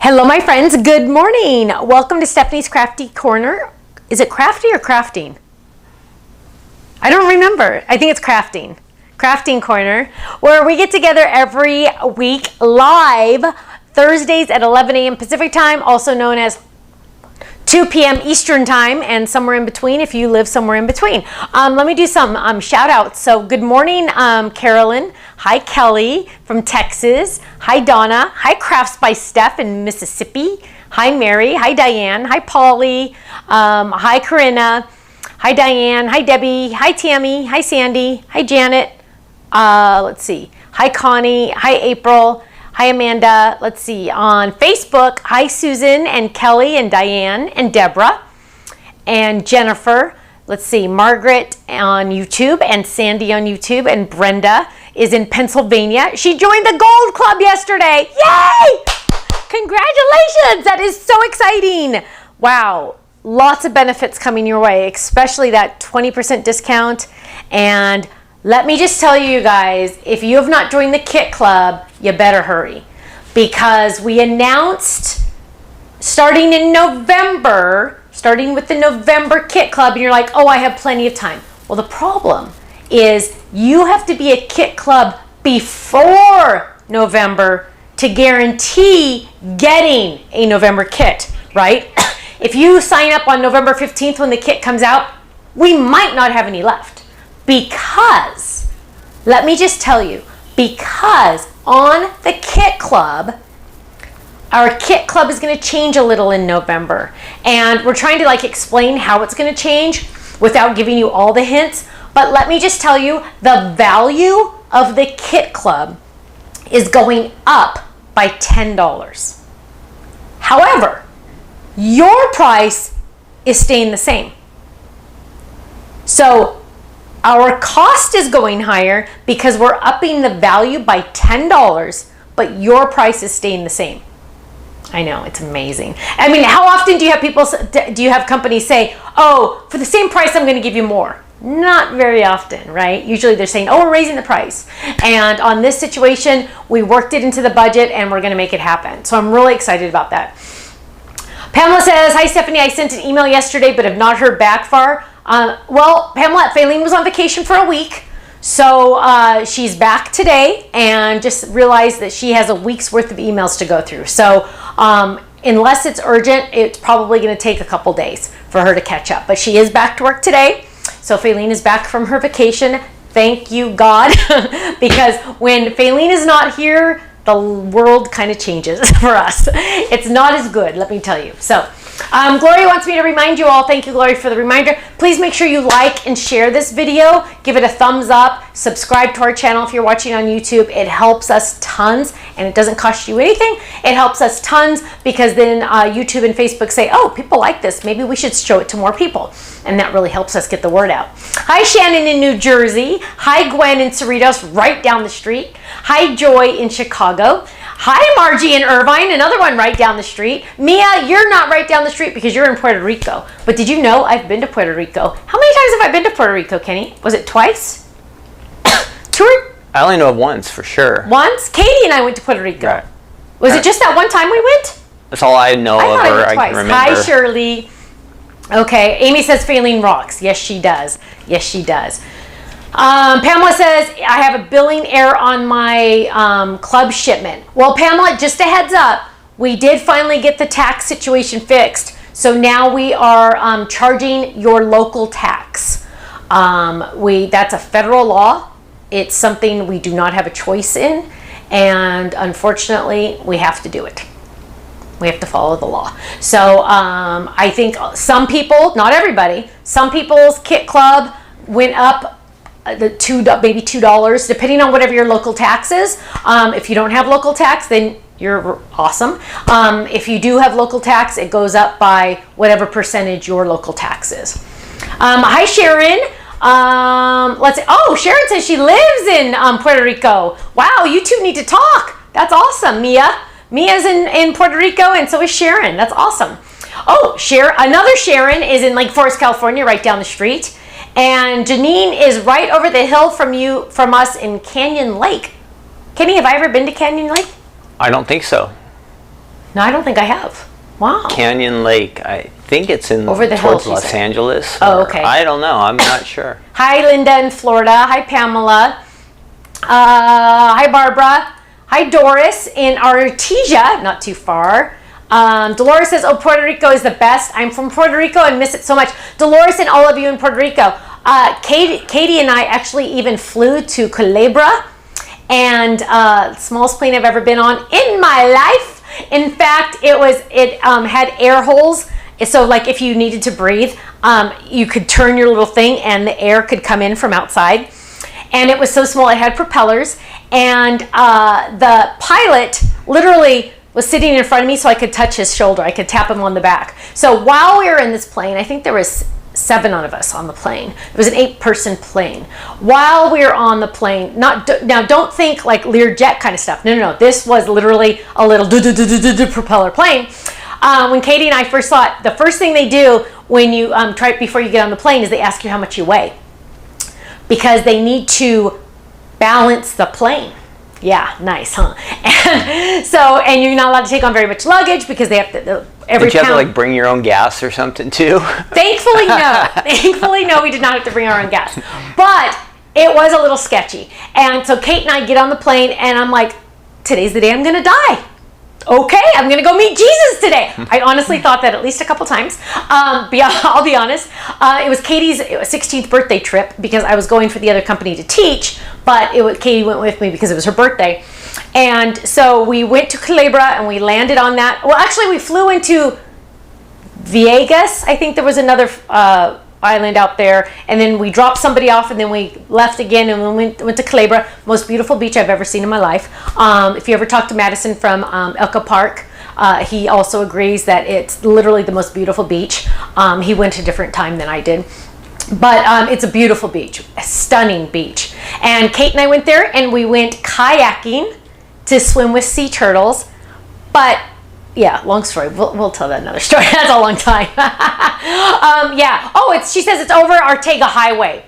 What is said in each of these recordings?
Hello, my friends. Good morning. Welcome to Stephanie's Crafty Corner. Is it crafty or crafting? I don't remember. I think it's crafting. Crafting Corner, where we get together every week live Thursdays at 11 a.m. Pacific time, also known as 2 p.m. Eastern time, and somewhere in between if you live somewhere in between. Let me do some shout outs. So good morning, Carolyn. Hi, Kelly from Texas. Hi, Donna. Hi, Crafts by Steph in Mississippi. Hi, Mary. Hi, Diane. Hi, Polly. Hi, Corinna. Hi, Diane. Hi, Debbie. Hi, Tammy. Hi, Sandy. Hi, Janet. Let's see. Hi, Connie. Hi, April. Hi, Amanda. Let's see. On Facebook, hi, Susan and Kelly and Diane and Deborah and Jennifer. Let's see. Margaret on YouTube and Sandy on YouTube, and Brenda is in Pennsylvania. She joined the Gold Club yesterday. Yay! Congratulations. That is so exciting. Wow. Lots of benefits coming your way, especially that 20% discount. And let me just tell you guys, if you have not joined the Kit Club, you better hurry, because we announced starting in November, starting with the November Kit Club, and you're like, oh, I have plenty of time. Well, the problem is you have to be a Kit Club before November to guarantee getting a November kit, right? If you sign up on November 15th when the kit comes out, we might not have any left. Because, let me just tell you, because on the Kit Club, our Kit Club is going to change a little in November. And we're trying to explain how it's going to change without giving you all the hints. But let me just tell you, the value of the Kit Club is going up by $10. However, your price is staying the same. So our cost is going higher because we're upping the value by $10, but your price is staying the same. I know, it's amazing. I mean, how often do you have companies say, oh, for the same price, I'm going to give you more? Not very often, right? Usually they're saying, oh, we're raising the price. And on this situation, we worked it into the budget and we're going to make it happen. So I'm really excited about that. Pamela says, hi, Stephanie. I sent an email yesterday, but have not heard back far. Well, Pamela, Faylene was on vacation for a week. So she's back today and just realized that she has a week's worth of emails to go through. So unless it's urgent, it's probably going to take a couple days for her to catch up. But she is back to work today. So Faylene is back from her vacation. Thank you, God. Because when Faylene is not here, the world kind of changes for us. It's not as good, let me tell you. So Gloria wants me to remind you all, thank you, Gloria, for the reminder. Please make sure you like and share this video. Give it a thumbs up. Subscribe to our channel if you're watching on YouTube. It helps us tons, and it doesn't cost you anything. It helps us tons because then YouTube and Facebook say, oh, people like this. Maybe we should show it to more people. And that really helps us get the word out. Hi, Shannon in New Jersey. Hi, Gwen in Cerritos, right down the street. Hi, Joy in Chicago. Hi, Margie in Irvine, another one right down the street. Mia, you're not right down the street because you're in Puerto Rico. But did you know I've been to Puerto Rico? How many times have I been to Puerto Rico, Kenny? Was it twice? Two? I only know of once for sure. Once? Katie and I went to Puerto Rico. Right. Was it just that one time we went? That's all I know of her. I can remember. Hi, Shirley. Okay, Amy says Faylene rocks. Yes, she does. Yes, she does. Pamela says, I have a billing error on my club shipment. Well, Pamela, just a heads up, we did finally get the tax situation fixed. So now we are charging your local tax. That's a federal law. It's something we do not have a choice in. And unfortunately, we have to do it. We have to follow the law. So I think some people, not everybody, some people's Kit Club went up maybe $2, depending on whatever your local tax is. If you don't have local tax, then you're awesome. If you do have local tax, it goes up by whatever percentage your local tax is. Hi, Sharon. Let's see. Oh, Sharon says she lives in Puerto Rico. Wow, you two need to talk. That's awesome, Mia. Mia's in Puerto Rico, and so is Sharon. That's awesome. Oh, another Sharon is in Lake Forest, California, right down the street. And Janine is right over the hill from us in Canyon Lake. Kenny, have I ever been to Canyon Lake? I don't think so. No, I don't think I have. Wow. Canyon Lake. I think it's in over the towards hills, Los Angeles. Oh, okay. I don't know. I'm not sure. Hi, Linda in Florida. Hi, Pamela. Hi, Barbara. Hi, Doris in Artesia, not too far. Dolores says, oh, Puerto Rico is the best. I'm from Puerto Rico and miss it so much. Dolores and all of you in Puerto Rico. Katie and I actually even flew to Culebra, and smallest plane I've ever been on in my life. In fact, it had air holes. So like if you needed to breathe, you could turn your little thing and the air could come in from outside. And it was so small, it had propellers. And the pilot literally was sitting in front of me so I could touch his shoulder. I could tap him on the back. So while we were in this plane, I think there was 7 of us on the plane. It was an 8-person plane. While we were on the plane, now don't think like Learjet kind of stuff. No. This was literally a little propeller plane. When Katie and I first saw it, the first thing they do when you try it before you get on the plane is they ask you how much you weigh, because they need to balance the plane. Yeah, nice, huh? And you're not allowed to take on very much luggage because they have to Did you have to like bring your own gas or something too? Thankfully, no. Thankfully, no. We did not have to bring our own gas, but it was a little sketchy. And so Kate and I get on the plane, and I'm like, "Today's the day I'm gonna die." Okay, I'm gonna go meet Jesus today. I honestly thought that at least a couple times. I'll be honest. It was Katie's 16th birthday trip because I was going for the other company to teach, but Katie went with me because it was her birthday. And so we went to Culebra and we landed on that. Well, actually, we flew into Viegas. I think there was another island out there, and then we dropped somebody off, and then we left again, and we went to Culebra. Most beautiful beach I've ever seen in my life. If you ever talk to Madison from Elka Park, he also agrees that it's literally the most beautiful beach. He went a different time than I did, but it's a beautiful beach, a stunning beach. And Kate and I went there, and we went kayaking to swim with sea turtles. But yeah, long story. We'll tell that another story. That's a long time. Yeah. Oh, she says it's over Arteaga Highway.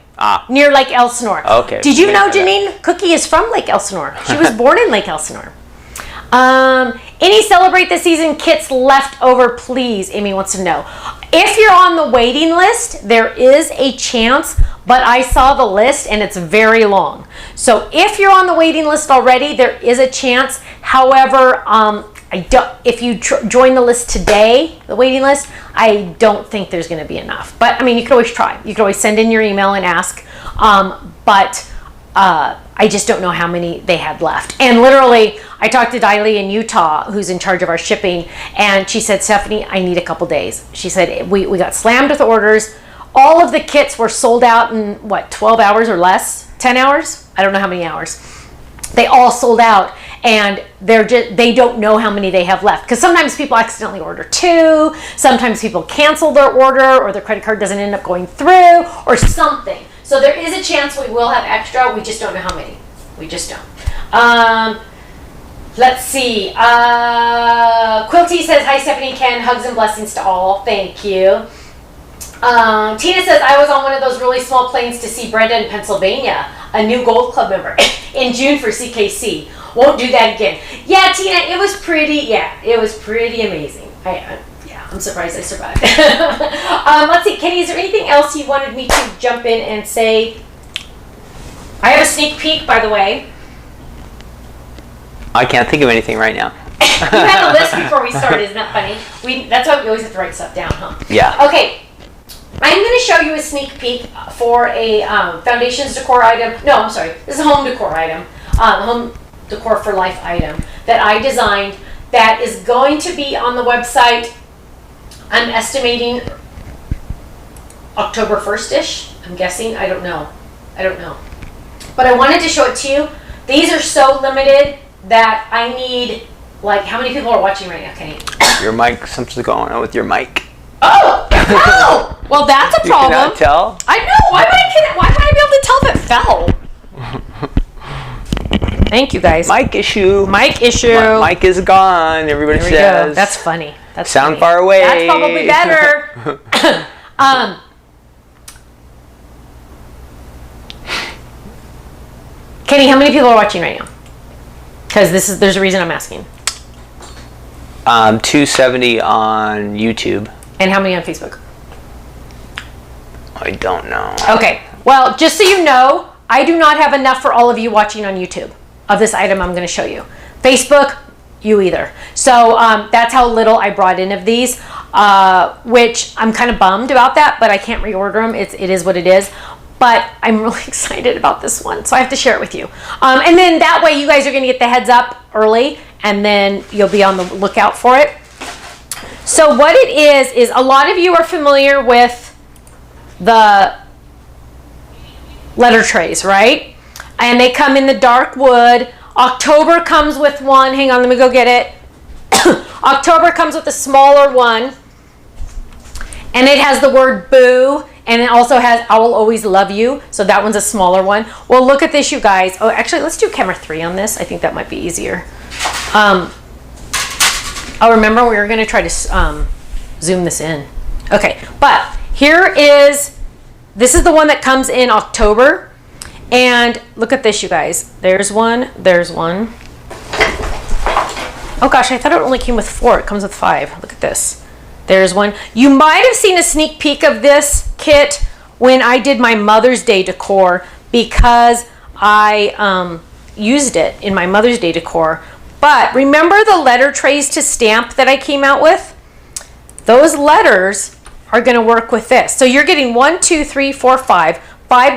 Near Lake Elsinore. Okay. Did you know Janine Cookie is from Lake Elsinore? She was born in Lake Elsinore. Any Celebrate the Season kits left over, please? Amy wants to know. If you're on the waiting list, there is a chance, but I saw the list and it's very long. So if you're on the waiting list already, there is a chance. However, if you join the list today, the waiting list, I don't think there's going to be enough. But I mean, you could always try. You could always send in your email and ask. But I just don't know how many they had left. And literally, I talked to Diley in Utah, who's in charge of our shipping, and she said, Stephanie, I need a couple days. She said, we got slammed with orders. All of the kits were sold out in, 12 hours or less? 10 hours? I don't know how many hours. They all sold out, and they don't know how many they have left. Because sometimes people accidentally order 2, sometimes people cancel their order, or their credit card doesn't end up going through, or something. So there is a chance we will have extra. We just don't know how many. We just don't. Let's see. Quilty says, hi, Stephanie, Ken. Hugs and blessings to all. Thank you. Tina says, I was on one of those really small planes to see Brenda in Pennsylvania, a new Gold Club member, in June for CKC. Won't do that again. Yeah, Tina, it was pretty amazing. I'm surprised I survived. Let's see, Kenny, is there anything else you wanted me to jump in and say? I have a sneak peek, by the way. I can't think of anything right now. You had a list before we started, isn't that funny? That's why we always have to write stuff down, huh? Yeah. Okay, I'm going to show you a sneak peek for a Foundations decor item. No, I'm sorry. This is a home decor item. Home decor for life item that I designed that is going to be on the website. I'm estimating October 1st-ish. I'm guessing. I don't know. But I wanted to show it to you. These are so limited that I need, how many people are watching right now, Kenny? Your mic, something's going on with your mic. Oh! Oh! Well, that's a problem. You cannot tell? I know. Why would I be able to tell if it fell? Thank you, guys. Mic issue. Mic issue. Mic is gone, everybody says. Go. That's funny. That's Sound funny. far away. That's probably better. Kenny, how many people are watching right now? Because there's a reason I'm asking. 270 on YouTube. And how many on Facebook? I don't know. Okay. Well, just so you know, I do not have enough for all of you watching on YouTube of this item I'm going to show you. Facebook, you either. So that's how little I brought in of these, which I'm kind of bummed about that, but I can't reorder them. It is what it is. But I'm really excited about this one, so I have to share it with you. And then that way you guys are going to get the heads up early, and then you'll be on the lookout for it. So what it is a lot of you are familiar with the letter trays, right? And they come in the dark wood. October comes with one. Hang on, let me go get it. October comes with a smaller one, and it has the word boo, and it also has I will always love you. So that one's a smaller one. Well, look at this, you guys. Oh, actually, let's do camera 3 on this. I think that might be easier. Oh, remember we were going to try to zoom this in. Okay, but this is the one that comes in October. And look at this, you guys. There's one. There's one. Oh gosh, I thought it only came with 4. It comes with 5. Look at this. There's one. You might have seen a sneak peek of this kit when I did my Mother's Day decor, because I used it in my Mother's Day decor. But remember the letter trays to stamp that I came out with? Those letters are going to work with this. So you're getting 1, 2, 3, 4, 5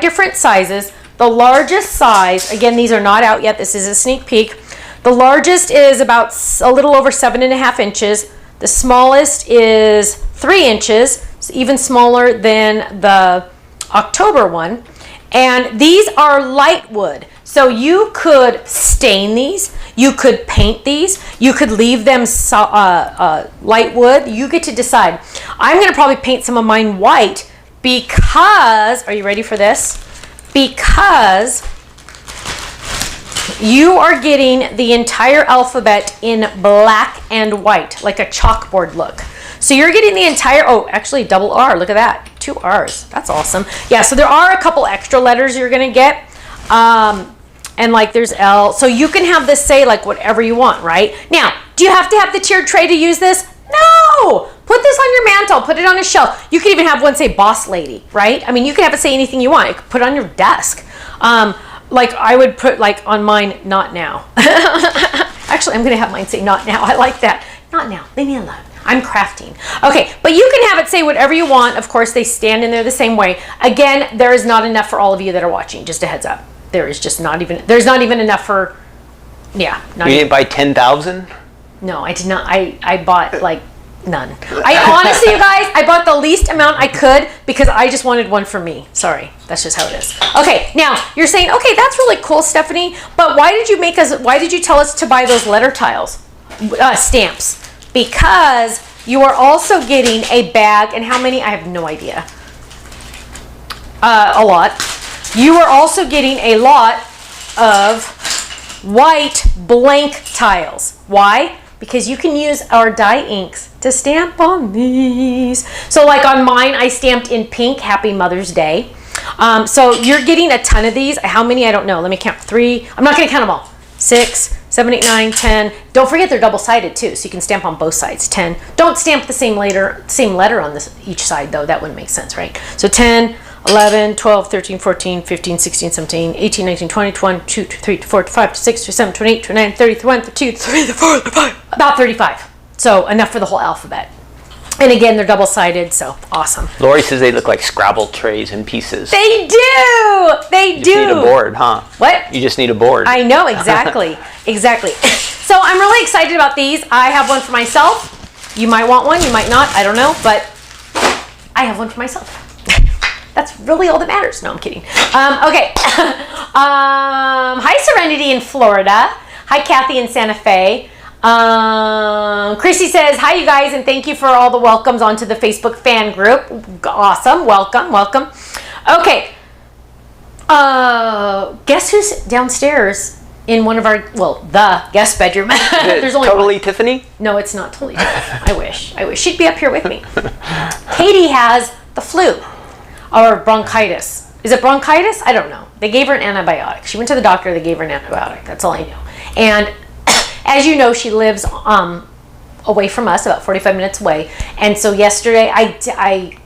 different sizes. The largest size, again, these are not out yet. This is a sneak peek. The largest is about a little over 7.5 inches. The smallest is 3 inches. It's even smaller than the October one. And these are light wood. So you could stain these. You could paint these. You could leave them light wood. You get to decide. I'm going to probably paint some of mine white because, are you ready for this? Because you are getting the entire alphabet in black and white, like a chalkboard look. So you're getting the entire, oh, actually double R, look at that, 2 R's, that's awesome. Yeah, so there are a couple extra letters you're gonna get. And like there's L, so you can have this say like whatever you want, right? Now, do you have to have the tiered tray to use this? No! Put this on your mantle, put it on a shelf. You can even have one say boss lady, right? I mean, you can have it say anything you want. You can put it on your desk. Like I would put like on mine, not now. Actually, I'm gonna have mine say not now. I like that. Not now, leave me alone. I'm crafting. Okay, but you can have it say whatever you want. Of course, they stand in there the same way. Again, there is not enough for all of you that are watching, just a heads up. There's not even enough for, yeah. You didn't buy 10,000? No, I did not. I bought like none. I honestly, you guys, I bought the least amount I could because I just wanted one for me. Sorry, that's just how it is. Okay, now you're saying, okay, that's really cool, Stephanie, but why did you tell us to buy those letter tiles, stamps? Because you are also getting a bag, and how many? I have no idea. A lot. You are also getting a lot of white blank tiles. Why? Because you can use our dye inks to stamp on these. So like on mine, I stamped in pink, Happy Mother's Day. So you're getting a ton of these. How many? I don't know. Let me count. 3. I'm not going to count them all. 6, 7, 8, 9, 10. Don't forget they're double-sided too, so you can stamp on both sides. 10. Don't stamp the same letter on each side though. That wouldn't make sense, right? So 10, 11, 12, 13, 14, 15, 16, 17, 18, 19, 20, 21, 2, 3, 4, 5, 6, 7, 28, 29, 30, 31, 32, 33, 34, 35. About 35. So enough for the whole alphabet. And again, they're double-sided, so awesome. Lori says they look like Scrabble trays in pieces. They do! They do! You just need a board, huh? What? You just need a board. I know, exactly. Exactly. So I'm really excited about these. I have one for myself. You might want one, you might not, I don't know, but I have one for myself. That's really all that matters. No, I'm kidding. Okay. Hi, Serenity in Florida. Hi, Kathy in Santa Fe. Chrissy says, hi, you guys, and thank you for all the welcomes onto the Facebook fan group. Awesome. Welcome, welcome. Okay. Guess who's downstairs in one of our, well, the guest bedroom. There's only Totally one. Tiffany? No, it's not Totally Tiffany. I wish. She'd be up here with me. Katie has the flu. Or bronchitis. Is it bronchitis? I don't know. They gave her an antibiotic. She went to the doctor. They gave her an antibiotic. That's all I know. And as you know, she lives away from us, about 45 minutes away. And so yesterday I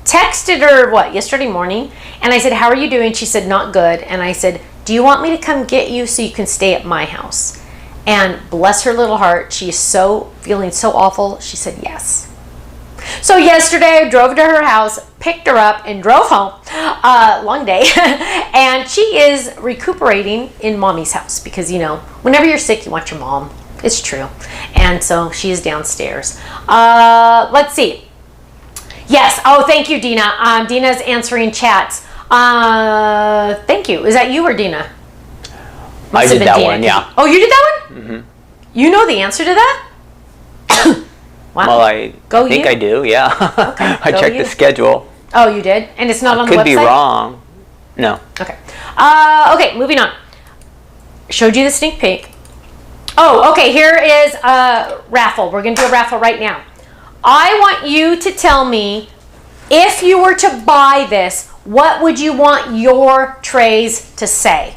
texted her, yesterday morning, and I said, how are you doing? She said, not good. And I said, do you want me to come get you so you can stay at my house? And bless her little heart, she is feeling so awful. She said yes. So yesterday I drove to her house, picked her up, and drove home. Long day. And she is recuperating in mommy's house because, whenever you're sick, you want your mom. It's true. And so she is downstairs. Let's see. Yes. Oh, thank you, Dina. Dina's answering chats. Thank you. Is that you or Dina? I did that one, yeah. Oh, you did that one? Mm-hmm. You know the answer to that? Wow. Well, I think I do, yeah. Okay, I checked the schedule. Oh, you did? And it's not on the website? Could be wrong. No. Okay. Okay, moving on. Showed you the sneak peek. Oh, okay, here is a raffle. We're going to do a raffle right now. I want you to tell me, if you were to buy this, what would you want your trays to say?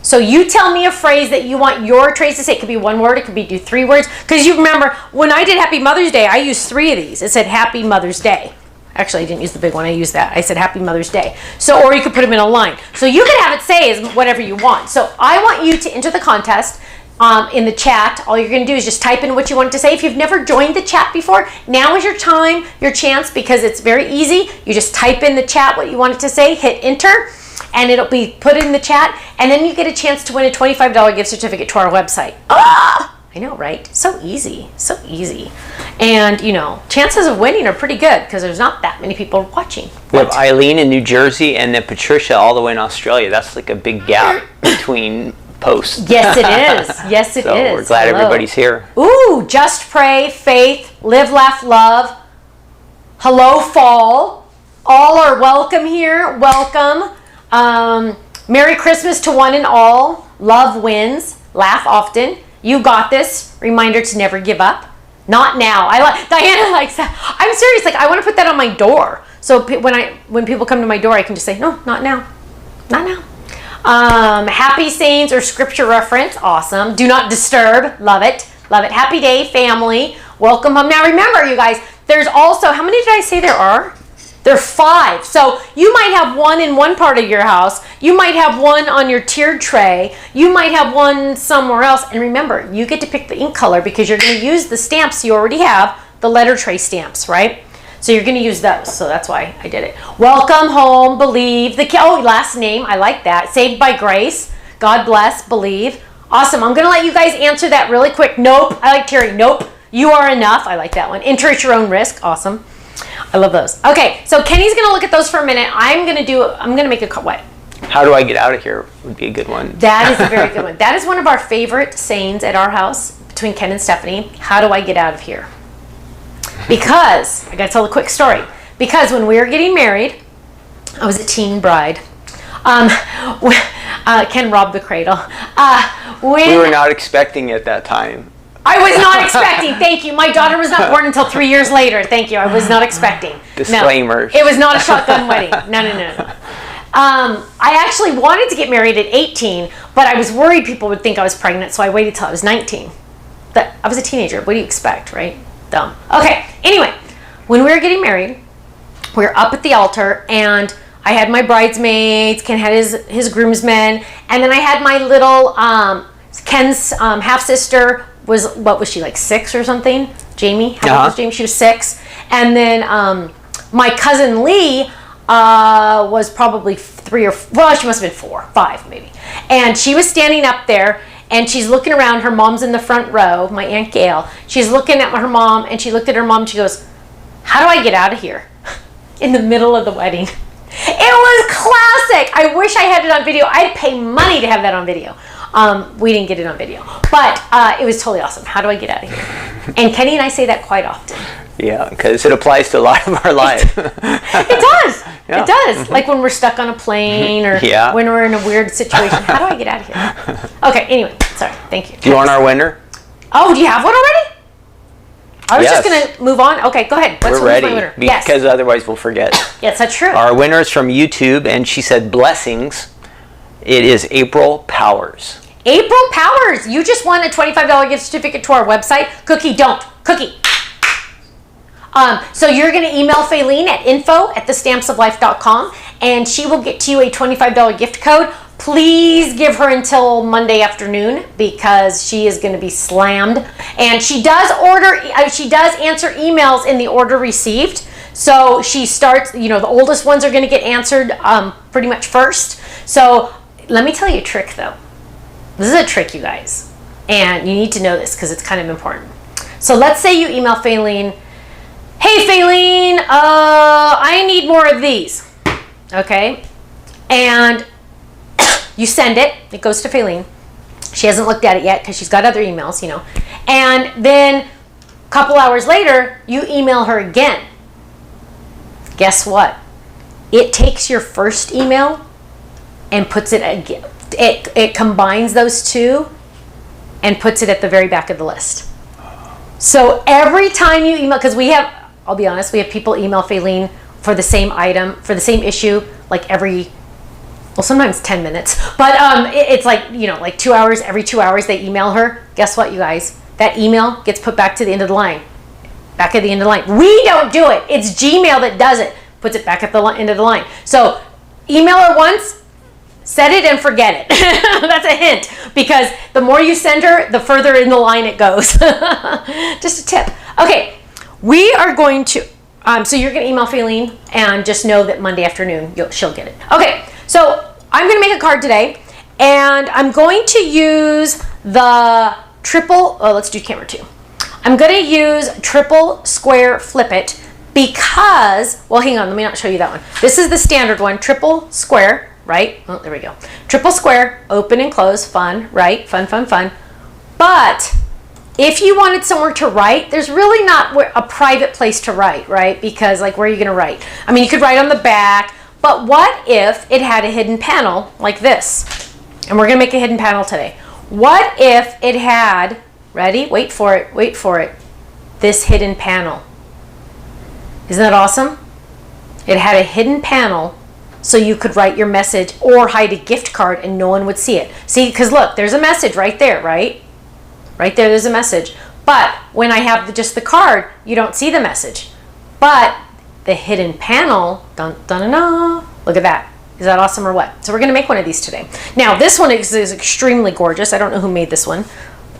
So you tell me a phrase that you want your trays to say. It could be one word, it could be 3 words. Because you remember, when I did Happy Mother's Day, I used 3 of these. It said Happy Mother's Day. Actually, I didn't use the big one, I used that. I said Happy Mother's Day. So, or you could put them in a line. So you could have it say is whatever you want. So I want you to enter the contest in the chat. All you're going to do is just type in what you want to say. If you've never joined the chat before, now is your time, your chance, because it's very easy. You just type in the chat what you want it to say, hit enter, and it'll be put in the chat, and then you get a chance to win a $25 gift certificate to our website. Ah! I know, right? So easy. So easy. And, chances of winning are pretty good because there's not that many people watching. We have Eileen in New Jersey and then Patricia all the way in Australia. That's like a big gap between posts. Yes, it is. Yes, it is. So we're glad everybody's here. Ooh, Just Pray, Faith, Live, Laugh, Love. Hello, Fall. All are welcome here. Welcome. Merry Christmas to one and all. Love wins. Laugh often. You got this. Reminder to never give up. Not now. Diana likes that. I'm serious. I want to put that on my door. So when people come to my door, I can just say, no, not now. Not now. Happy sayings or scripture reference. Awesome. Do not disturb. Love it. Love it. Happy day, family. Welcome home. Now remember, you guys, there's also, how many did I say there are? There are 5. So you might have one in one part of your house. You might have one on your tiered tray. You might have one somewhere else. And remember, you get to pick the ink color because you're going to use the stamps you already have, the letter tray stamps, right? So you're going to use those. So that's why I did it. Welcome home, believe. Last name. I like that. Saved by grace. God bless, believe. Awesome. I'm going to let you guys answer that really quick. Nope. I like Terry. Nope. You are enough. I like that one. Enter at your own risk. Awesome. I love those. Okay, so Kenny's going to look at those for a minute. I'm going to make a what? How do I get out of here would be a good one. That is a very good one. That is one of our favorite sayings at our house between Ken and Stephanie. How do I get out of here? Because, I got to tell a quick story. Because when we were getting married, I was a teen bride. Ken robbed the cradle. We were not expecting at that time. I was not expecting. Thank you. My daughter was not born until 3 years later. Thank you. I was not expecting. Disclaimers. No, it was not a shotgun wedding. No. I actually wanted to get married at 18, but I was worried people would think I was pregnant, so I waited till I was 19. I was a teenager. What do you expect, right? Dumb. Okay. Anyway, when we were getting married, we were up at the altar, and I had my bridesmaids. Ken had his groomsmen, and then I had my little Ken's half sister. What was she, like 6 or something? Jamie? How old was Jamie? She was 6. And then my cousin Lee was probably 3 or 4. Well, she must have been 4, 5 maybe. And she was standing up there, and she's looking around. Her mom's in the front row, my Aunt Gail. She's looking at her mom, and she looked at her mom, and she goes, how do I get out of here? In the middle of the wedding. It was classic. I wish I had it on video. I'd pay money to have that on video. We didn't get it on video, but it was totally awesome. How do I get out of here? And Kenny and I say that quite often. Yeah, because it applies to a lot of our life. It does. Yeah. It does. Like when we're stuck on a plane or when we're in a weird situation. How do I get out of here? Okay, anyway, sorry. Thank you. Do you want our winner? Oh, do you have one already? I was just going to move on. Okay, go ahead. We're ready because otherwise we'll forget. Yes, that's true. Our winner is from YouTube, and she said blessings. It is April Powers. April Powers, you just won a $25 gift certificate to our website. Cookie, don't. Cookie. So you're going to email Faylene at info@thestampsoflife.com, and she will get to you a $25 gift code. Please give her until Monday afternoon because she is going to be slammed. And she does answer emails in the order received. So she starts, the oldest ones are going to get answered pretty much first. So let me tell you a trick though. This is a trick, you guys. And you need to know this because it's kind of important. So let's say you email Faylene, hey Faylene, I need more of these. Okay? And you send it. It goes to Faylene. She hasn't looked at it yet because she's got other emails, And then a couple hours later, you email her again. Guess what? It takes your first email and puts it again. It combines those two and puts it at the very back of the list. So every time you email, because I'll be honest, we have people email Faylene for the same item, for the same issue, like sometimes 10 minutes, but it's like 2 hours, every 2 hours they email her. Guess what, you guys? That email gets put back to the end of the line. Back at the end of the line. We don't do it. It's Gmail that does it. Puts it back at the end of the line. So email her once, set it and forget it. That's a hint, because the more you send her, the further in the line it goes. Just a tip. Okay, we are going to, so you're going to email Faylene and just know that Monday afternoon she'll get it. Okay, so I'm going to make a card today, and I'm going to use the let's do camera 2. I'm going to use triple square flip it because, well, hang on, let me not show you that one. This is the standard one, triple square, right? Oh, there we go. Triple square, open and close, fun, right? Fun, fun, fun. But if you wanted somewhere to write, there's really not a private place to write, right? Because where are you going to write? I mean, you could write on the back, but what if it had a hidden panel like this? And we're going to make a hidden panel today. What if it had, ready? Wait for it, this hidden panel. Isn't that awesome? It had a hidden panel so you could write your message or hide a gift card and no one would see it. See, because look, there's a message right there, right? Right there, there's a message. But when I have just the card, you don't see the message. But the hidden panel, dun, dun, dun, dun, look at that. Is that awesome or what? So we're going to make one of these today. Now, this one is extremely gorgeous. I don't know who made this one.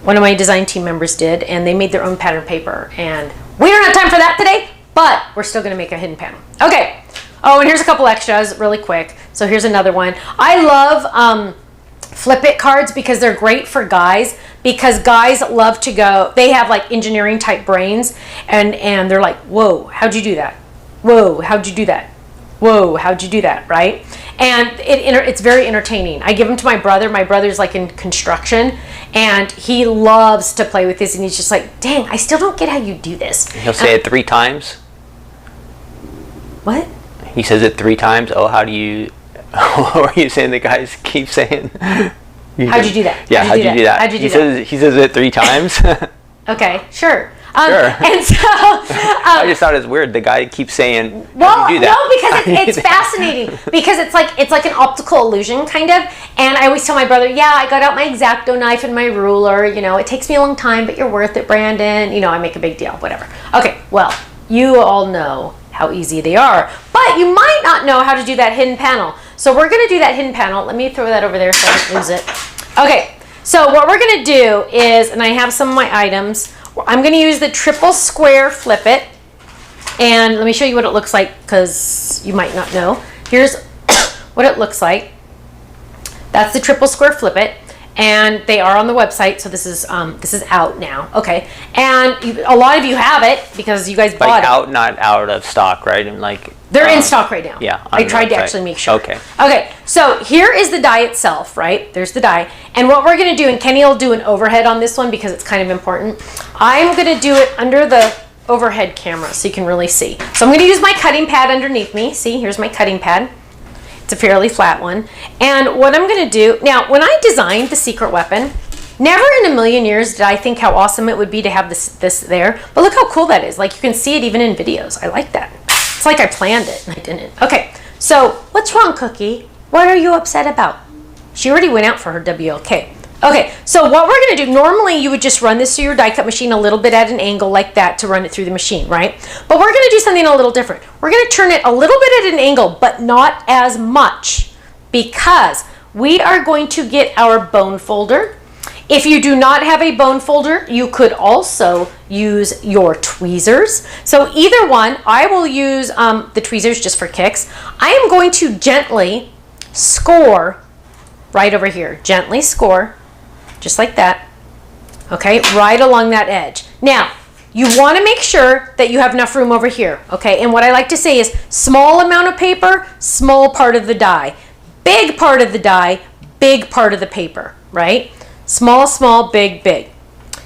One of my design team members did, and they made their own pattern paper. And we don't have time for that today, but we're still going to make a hidden panel. Okay. Oh, and here's a couple extras really quick. So here's another one. I love flip it cards because they're great for guys, because guys love to go, they have engineering type brains, and they're like, whoa, how'd you do that? Whoa, how'd you do that? Whoa, how'd you do that, right? And it's very entertaining. I give them to my brother. My brother's in construction, and he loves to play with this, and he's just like, dang, I still don't get how you do this. He'll say it 3 times. What? He says it 3 times. Oh, how do you, what are you saying the guys keep saying? How'd you do that? Yeah, how'd you do that? He says it 3 times. Okay, sure. Sure. And so I just thought it was weird. The guy keeps saying, well, do that? No, because it's fascinating, because it's like an optical illusion kind of. And I always tell my brother, yeah, I got out my X-Acto knife and my ruler. It takes me a long time, but you're worth it, Brandon. I make a big deal, whatever. Okay, well, you all know how easy they are, but you might not know how to do that hidden panel. So we're going to do that hidden panel. Let me throw that over there so I don't lose it. Okay, so what we're going to do is, and I have some of my items, I'm going to use the triple square flip it, and let me show you what it looks like because you might not know. Here's what it looks like. That's the triple square flip it, and they are on the website, so this is out now. Okay, and a lot of you have it because you guys bought it. Not out of stock, right? And they're in stock right now. Yeah, I tried to actually make sure. Okay. Okay, so here is the die itself, right? There's the die. And what we're going to do, and Kenny will do an overhead on this one because it's kind of important. I'm going to do it under the overhead camera so you can really see. So I'm going to use my cutting pad underneath me. See, here's my cutting pad. It's a fairly flat one. And what I'm going to do, now when I designed the secret weapon, never in a million years did I think how awesome it would be to have this there. But look how cool that is. You can see it even in videos. I like that. It's like I planned it and I didn't. Okay, so what's wrong, Cookie? What are you upset about? She already went out for her WLK. Okay, so what we're going to do, normally you would just run this through your die cut machine a little bit at an angle like that to run it through the machine, right? But we're going to do something a little different. We're going to turn it a little bit at an angle, but not as much, because we are going to get our bone folder. If you do not have a bone folder, you could also use your tweezers. So either one, I will use the tweezers just for kicks. I am going to gently score right over here. Gently score, just like that. Okay, right along that edge. Now, you want to make sure that you have enough room over here. Okay, and what I like to say is small amount of paper, small part of the die. Big part of the die, big part of the paper, right? Small, small, big, big.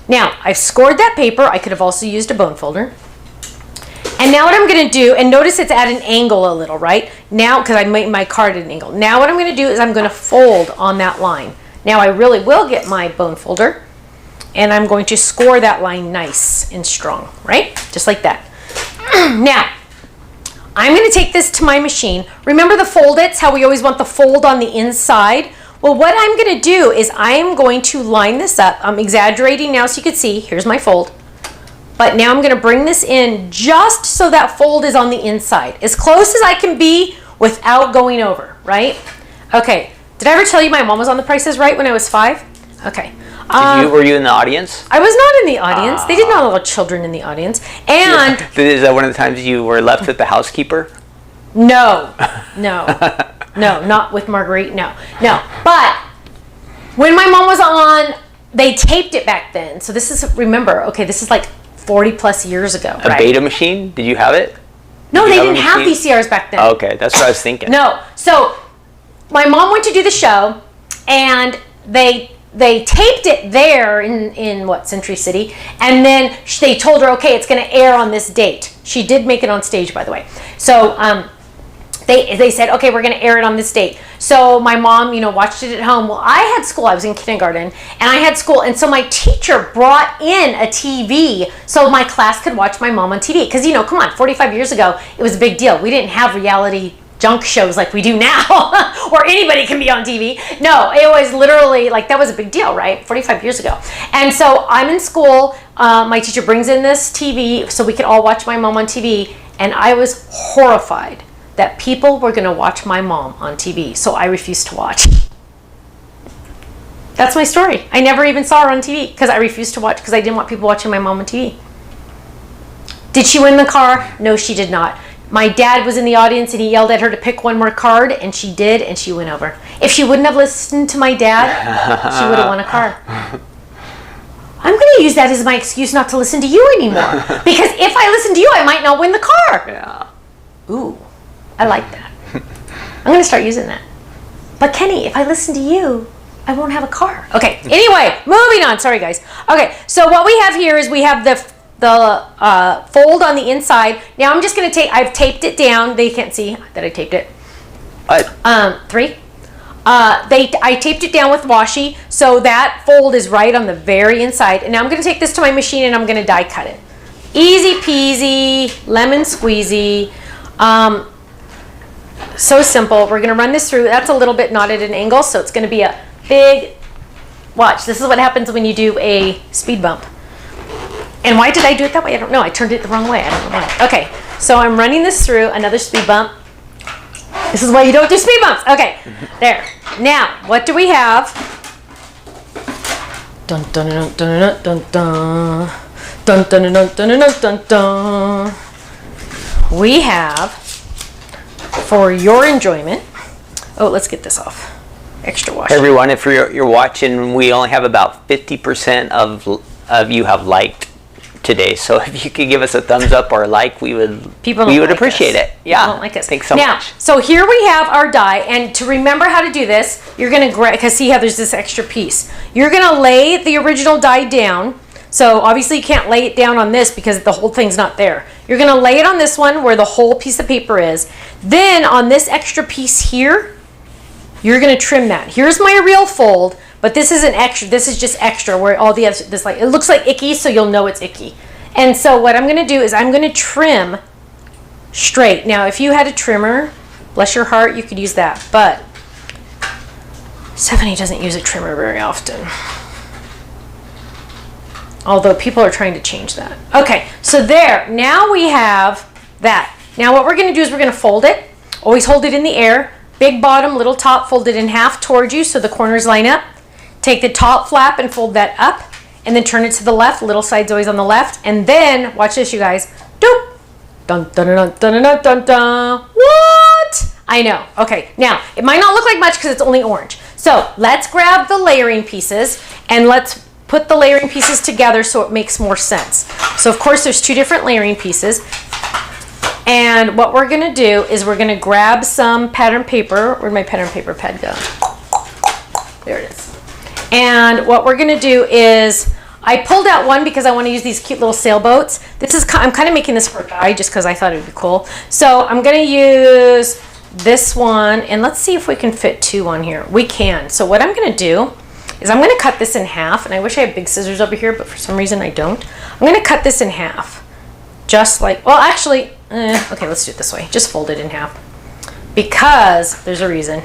Now, I've scored that paper. I could have also used a bone folder. And now what I'm going to do, and notice it's at an angle a little, right? Now, because I made my card at an angle. Now what I'm going to do is I'm going to fold on that line. Now I really will get my bone folder, and I'm going to score that line nice and strong, right? Just like that. Now, I'm going to take this to my machine. Remember the fold-its, how we always want the fold on the inside? Well, what I'm going to do is I am going to line this up. I'm exaggerating now so you can see. Here's my fold. But now I'm going to bring this in just so that fold is on the inside. As close as I can be without going over, right? Okay. Did I ever tell you my mom was on The Price is Right when I was 5? Okay. Were you in the audience? I was not in the audience. They did not allow children in the audience. And is that one of the times you were left with the housekeeper? No, no, no, not with Marguerite. No. But when my mom was on, they taped it back then. So this is, remember, okay, this is like 40 plus years ago. A beta machine? Did you have it? No, they didn't have VCRs back then. Oh, okay, that's what I was thinking. No, so my mom went to do the show, and they taped it there in what, Century City, and then they told her, okay, it's going to air on this date. She did make it on stage, by the way. So they said, okay, we're going to air it on this date. So my mom, watched it at home. Well, I had school. I was in kindergarten, and I had school, and so my teacher brought in a TV so my class could watch my mom on TV. Because, come on, 45 years ago, it was a big deal. We didn't have reality junk shows like we do now, or anybody can be on TV. No, it was literally like, that was a big deal, right? 45 years ago. And so I'm in school. My teacher brings in this TV so we could all watch my mom on TV, and I was horrified that people were going to watch my mom on TV, so I refused to watch. That's my story. I never even saw her on TV because I refused to watch because I didn't want people watching my mom on TV. Did she win the car? No, she did not. My dad was in the audience and he yelled at her to pick one more card, and she did, and she went over. If she wouldn't have listened to my dad, she would have won a car. I'm going to use that as my excuse not to listen to you anymore. Because if I listen to you, I might not win the car. Yeah. Ooh, I like that. I'm going to start using that. But Kenny, if I listen to you, I won't have a car. Okay, anyway, moving on. Sorry, guys. Okay, so what we have here is we have the fold on the inside. Now I'm just going to I've taped it down. They can't see that I taped it. Three. I taped it down with washi, so that fold is right on the very inside. And now I'm going to take this to my machine and I'm going to die cut it. Easy peasy, lemon squeezy. So simple. We're going to run this through. That's a little bit not at an angle, so it's going to be a big, watch, this is what happens when you do a speed bump. And why did I do it that way? I don't know. I turned it the wrong way. I don't know why. Okay, so I'm running this through another speed bump. This is why you don't do speed bumps. Okay, there. Now, what do we have? Dun dun dun dun dun dun dun dun dun dun dun dun dun. We have, for your enjoyment, oh, let's get this off. Extra wash. Everyone, if you're watching, we only have about 50% of you have liked today. So if you could give us a thumbs up or a like, we would appreciate it. Yeah. People don't like us. Thanks so now, much. So here we have our die, and to remember how to do this, you're going to grab, because see how there's this extra piece. You're going to lay the original die down. So obviously you can't lay it down on this because the whole thing's not there. You're going to lay it on this one where the whole piece of paper is. Then on this extra piece here, you're going to trim that. Here's my real fold, but this isn't extra. This is just extra where all the other, this, like, it looks like icky, so you'll know it's icky. And so what I'm going to do is I'm going to trim straight. Now, if you had a trimmer, bless your heart, you could use that. But Stephanie doesn't use a trimmer very often. Although people are trying to change that. Okay, so there. Now we have that. Now what we're going to do is we're going to fold it. Always hold it in the air. Big bottom, little top, fold it in half towards you so the corners line up. Take the top flap and fold that up. And then turn it to the left. Little side's always on the left. And then, watch this, you guys. Doop. Dun, dun, dun, dun, dun, dun, dun. What? I know. Okay, now, it might not look like much because it's only orange. So, let's grab the layering pieces and let's put the layering pieces together so it makes more sense. So, of course, there's 2 different layering pieces. And what we're going to do is we're going to grab some pattern paper. Where'd my pattern paper pad go? There it is. And what we're going to do is, I pulled out one because I want to use these cute little sailboats. I'm kind of making this for a guy just because I thought it would be cool. So I'm going to use this one, and let's see if we can fit 2 on here. We can. So what I'm going to do is I'm going to cut this in half, and I wish I had big scissors over here, but for some reason I don't. I'm going to cut this in half, just like, well, actually, okay, let's do it this way. Just fold it in half because there's a reason.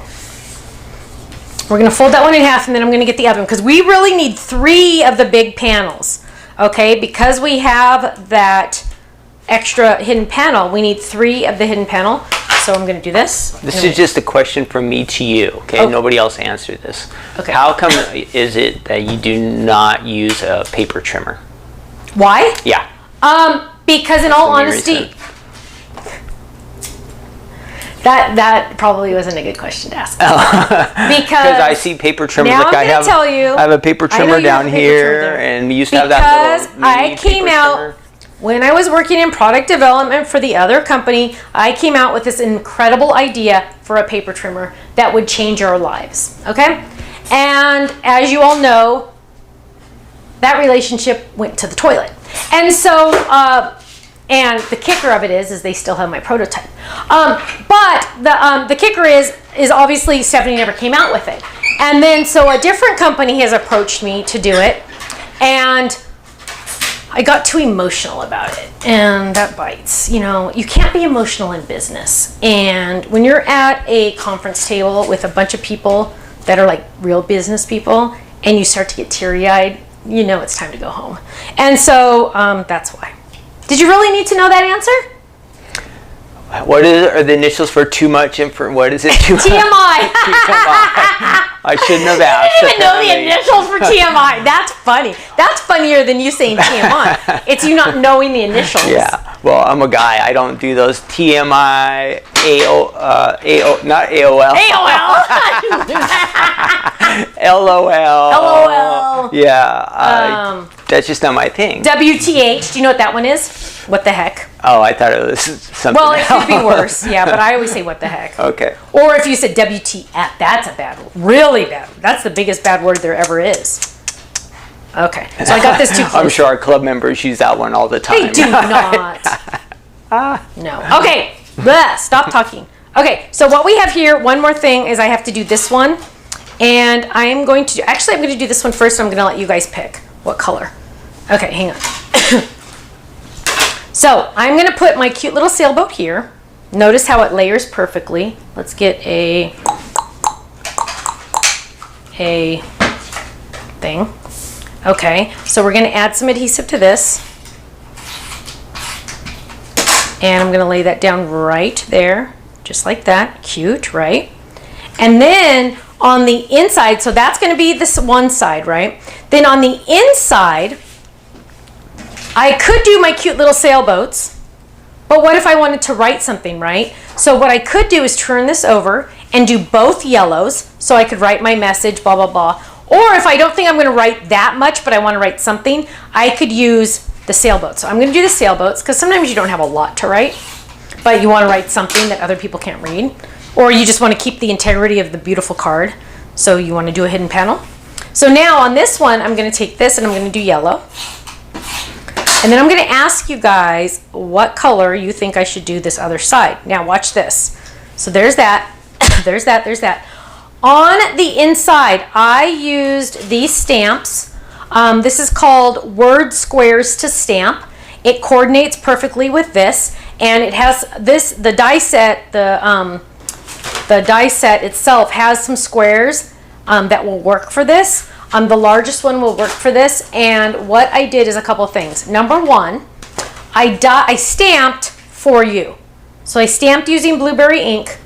We're going to fold that one in half, and then I'm going to get the other one because we really need 3 of the big panels, okay? Because we have that extra hidden panel, we need 3 of the hidden panel. So I'm going to do this. This is just a question from me to you, okay? Oh. Nobody else answered this. Okay. How come is it that you do not use a paper trimmer? Why? Yeah. Because in all honesty, that probably wasn't a good question to ask. Because I see paper trimmers. Now like I have a paper trimmer down here, and we used to have that little mini paper trimmer. When I was working in product development for the other company, I came out with this incredible idea for a paper trimmer that would change our lives, okay? And as you all know, that relationship went to the toilet. And so, and the kicker of it is they still have my prototype. But the kicker is obviously Stephanie never came out with it. And then so a different company has approached me to do it, and I got too emotional about it, and that bites. You know, you can't be emotional in business. And when you're at a conference table with a bunch of people that are like real business people, and you start to get teary-eyed, you know it's time to go home. And so that's why. Did you really need to know that answer? What are the initials for too much and for what is it? TMI. I shouldn't have asked. I didn't even know the initials for TMI. That's funny. That's funnier than you saying TMI. It's you not knowing the initials. Yeah. Well, I'm a guy. I don't do those TMI, not AOL. LOL. LOL. Yeah. That's just not my thing. WTH. Do you know what that one is? What the heck? Oh, I thought it was something Well, it else. could be worse. Yeah, but I always say what the heck. Okay. Or if you said WTF, that's a bad word. Really bad. That's the biggest bad word there ever is. Okay. So I got this too close. I'm sure our club members use that one all the time. They do not. No. Okay. Blah, stop talking. Okay. So what we have here, one more thing is I have to do this one. And I am going to do, actually I'm going to do this one first. I'm going to let you guys pick what color. Okay, hang on. So I'm going to put my cute little sailboat here. Notice how it layers perfectly. Let's get a thing. Okay, so we're going to add some adhesive to this. And I'm going to lay that down right there, just like that. Cute, right? And then on the inside, so that's going to be this one side, right? Then on the inside, I could do my cute little sailboats, but what if I wanted to write something, right? So what I could do is turn this over and do both yellows, so I could write my message, blah, blah, blah. Or if I don't think I'm going to write that much, but I want to write something, I could use the sailboat. So I'm going to do the sailboats, because sometimes you don't have a lot to write, but you want to write something that other people can't read. Or you just want to keep the integrity of the beautiful card, so you want to do a hidden panel. So now on this one, I'm going to take this and I'm going to do yellow. And then I'm going to ask you guys what color you think I should do this other side. Now watch this. So there's that, there's that, there's that. On the inside, I used these stamps. This is called Word Squares to Stamp. It coordinates perfectly with this, and it has this, the die set itself has some squares that will work for this. The largest one will work for this. And what I did is a couple of things. Number one, I stamped for you. So I stamped using blueberry ink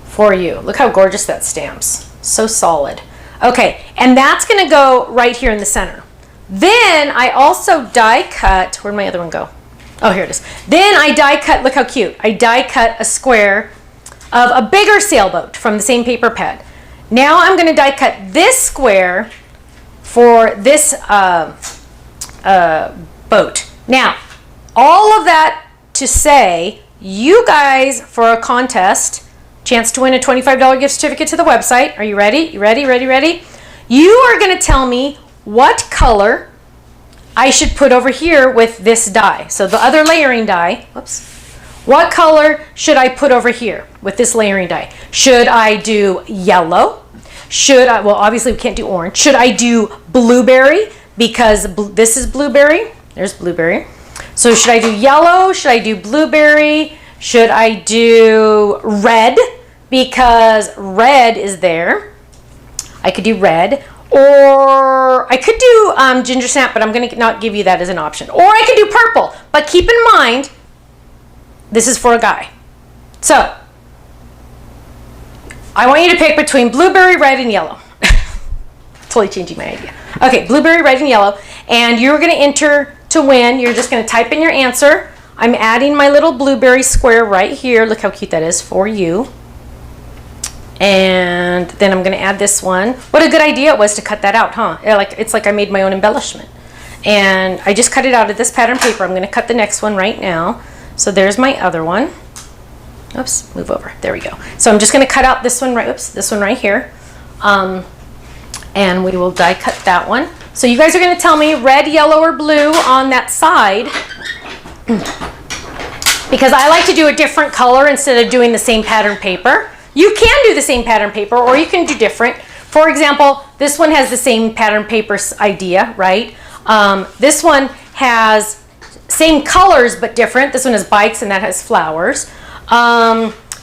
for you. Look how gorgeous that stamps. So solid. Okay, and that's gonna go right here in the center. Then I also die cut, where'd my other one go? Oh, here it is. Then I die cut, look how cute. I die cut a square of a bigger sailboat from the same paper pad. Now I'm gonna die cut this square for this boat. Now, all of that to say, you guys, for a contest, chance to win a $25 gift certificate to the website. Are you ready? You ready, ready, ready? You are gonna tell me what color I should put over here with this die. So the other layering die, whoops. What color should I put over here with this layering die? Should I do yellow? Should I, well, obviously we can't do orange. Should I do blueberry? Because this is blueberry. There's blueberry. So should I do yellow? Should I do blueberry? Should I do red? Because red is there. I could do red. Or I could do ginger snap, but I'm going to not give you that as an option. Or I could do purple. But keep in mind, this is for a guy. So I want you to pick between blueberry, red, and yellow. Totally changing my idea. Okay, blueberry, red, and yellow. And you're going to enter to win. You're just going to type in your answer. I'm adding my little blueberry square right here. Look how cute that is for you. And then I'm going to add this one. What a good idea it was to cut that out, huh? It's like I made my own embellishment. And I just cut it out of this pattern paper. I'm going to cut the next one right now. So there's my other one. Oops, move over. There we go. So I'm just going to cut out this one this one right here. And we will die cut that one. So you guys are going to tell me red, yellow, or blue on that side. Because I like to do a different color instead of doing the same pattern paper. You can do the same pattern paper, or you can do different. For example, this one has the same pattern paper idea, right? This one has same colors but different. This one has bikes and that has flowers.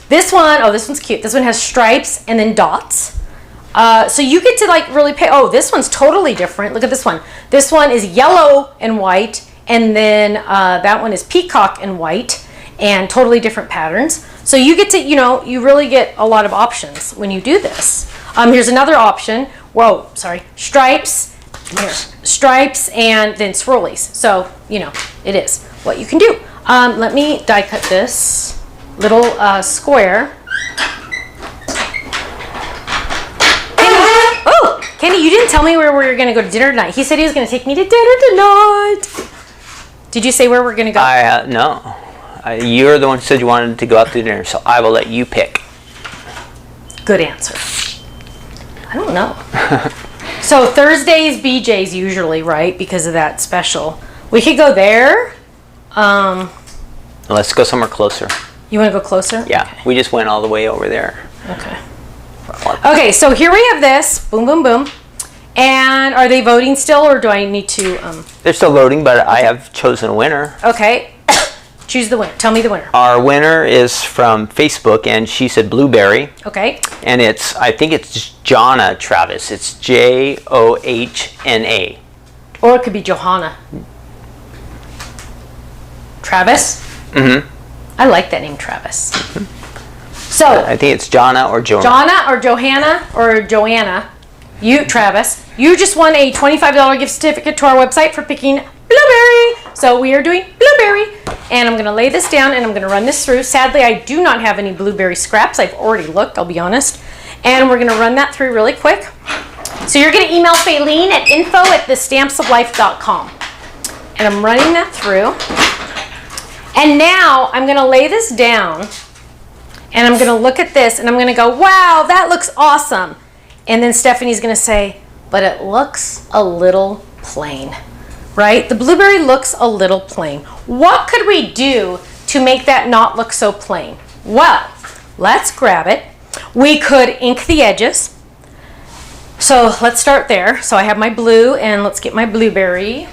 This one's cute. This one has stripes and then dots. So you get to like really pay. Oh, this one's totally different. Look at this one. This one is yellow and white, and then that one is peacock and white, and totally different patterns. So you get to, you really get a lot of options when you do this. Here's another option. Whoa, sorry. Stripes, stripes, and then swirlies. So, it is what you can do. Let me die cut this little square. Kenny, you didn't tell me where we were going to go to dinner tonight. He said he was going to take me to dinner tonight. Did you say where we're going to go? No. You're the one who said you wanted to go out to dinner, so I will let you pick. Good answer. I don't know. So Thursdays, BJ's usually, right? Because of that special. We could go there. Let's go somewhere closer. You want to go closer? Yeah. Okay. We just went all the way over there. Okay. Okay, so here we have this. Boom, boom, boom. And are they voting still, or do I need to... They're still voting, but okay. I have chosen a winner. Okay. Choose the winner. Tell me the winner. Our winner is from Facebook, and she said blueberry. Okay. And I think it's Johna Travis. It's Johna. Or it could be Johanna. Travis? Mm-hmm. I like that name, Travis. Mm-hmm. So. I think it's Jonna or Joanna. Jonna or Johanna or Joanna. You, Travis. You just won a $25 gift certificate to our website for picking blueberry. So we are doing blueberry. And I'm going to lay this down and I'm going to run this through. Sadly, I do not have any blueberry scraps. I've already looked, I'll be honest. And we're going to run that through really quick. So you're going to email Faylene at info@thestampsoflife.com. And I'm running that through. And now I'm going to lay this down. And I'm going to look at this and I'm going to go, wow, that looks awesome. And then Stephanie's going to say, but it looks a little plain. Right? The blueberry looks a little plain. What could we do to make that not look so plain? Well, let's grab it. We could ink the edges. So let's start there. So I have my blue, and let's get my blueberry.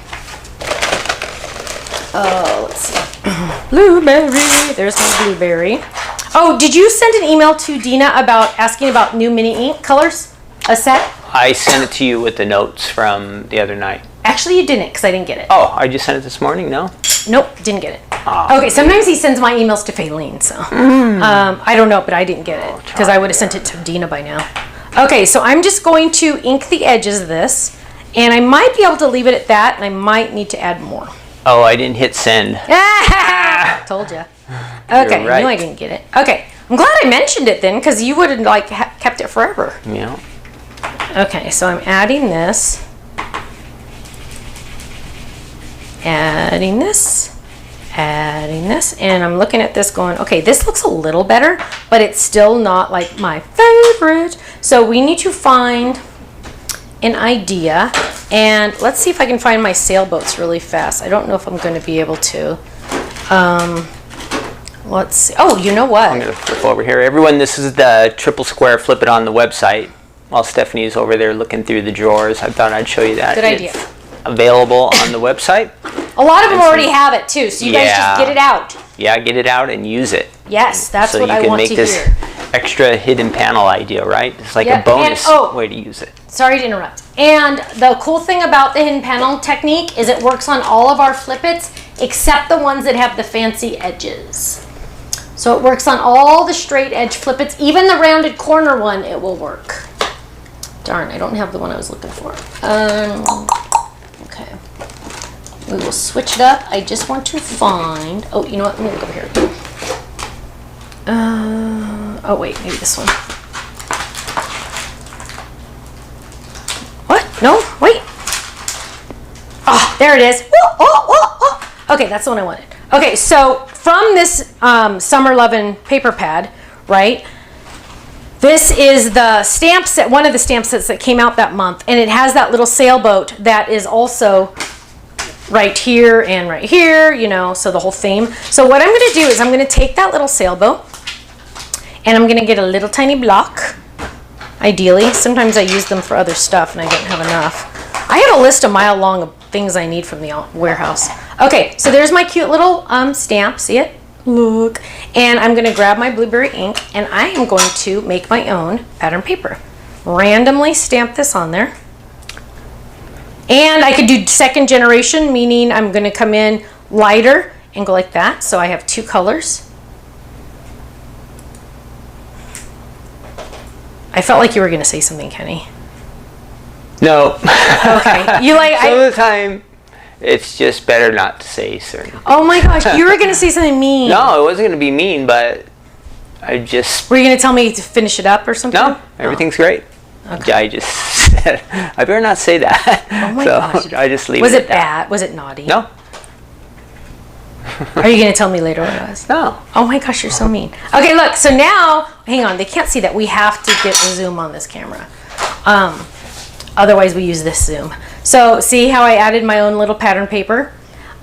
Oh, let's see. Blueberry. There's my blueberry. Oh, did you send an email to Dina about asking about new mini ink colors? A set? I sent it to you with the notes from the other night. Actually, you didn't, because I didn't get it. Oh, I just sent it this morning, no? Nope, didn't get it. Okay, sometimes he sends my emails to Faylene, so. I don't know, but I didn't get it, because I would have sent it to Dina by now. Okay, so I'm just going to ink the edges of this, and I might be able to leave it at that, and I might need to add more. Oh, I didn't hit send. Told you. Okay, right. I knew I didn't get it. Okay, I'm glad I mentioned it then, because you would have like kept it forever. Yeah. Okay, so I'm adding this. Adding this. Adding this. And I'm looking at this going, okay, this looks a little better, but it's still not like my favorite. So we need to find an idea. And let's see if I can find my sailboats really fast. I don't know if I'm going to be able to. Let's see. Oh, you know what? I'm going to flip over here. Everyone, this is the triple square flip it on the website. While Stephanie's over there looking through the drawers, I thought I'd show you that. Good idea. It's available on the website. A lot of them already have it too, so you guys just get it out. Yeah, get it out and use it. Yes, that's what I want to hear. So you can make this extra hidden panel idea, right? It's like a bonus way to use it. Sorry to interrupt. And the cool thing about the hidden panel technique is it works on all of our flippets except the ones that have the fancy edges. So it works on all the straight edge flippets, even the rounded corner one, it will work. Darn, I don't have the one I was looking for. Okay. We will switch it up. I just want to find, oh, you know what? Let me look over here. Oh wait, maybe this one. What? No, wait. Oh, there it is. Oh. Okay, that's the one I wanted. Okay, so from this Summer Lovin' paper pad, right? This is the stamp set, one of the stamp sets that came out that month, and it has that little sailboat that is also right here and right here, you know, so the whole theme. So what I'm going to do is I'm going to take that little sailboat, and I'm going to get a little tiny block, ideally. Sometimes I use them for other stuff, and I don't have enough. I have a list a mile long of things I need from the warehouse. Okay, so there's my cute little stamp. See it? Look. And I'm going to grab my blueberry ink, and I am going to make my own pattern paper. Randomly stamp this on there. And I could do second generation, meaning I'm going to come in lighter and go like that. So I have two colors. I felt like you were going to say something, Kenny. No. Okay. You like some of the time it's just better not to say certain. Oh my gosh, you were going to say something mean. No, it wasn't going to be mean, but I just... Were you going to tell me to finish it up or something? No, everything's great. Okay. I just said, I better not say that. Oh my gosh. I just leave it. Was it bad? Was it naughty? No. Are you going to tell me later what it was? No. Oh my gosh, you're so mean. Okay, look, so now, hang on, they can't see that. We have to get the zoom on this camera. Otherwise, we use this zoom. So see how I added my own little pattern paper?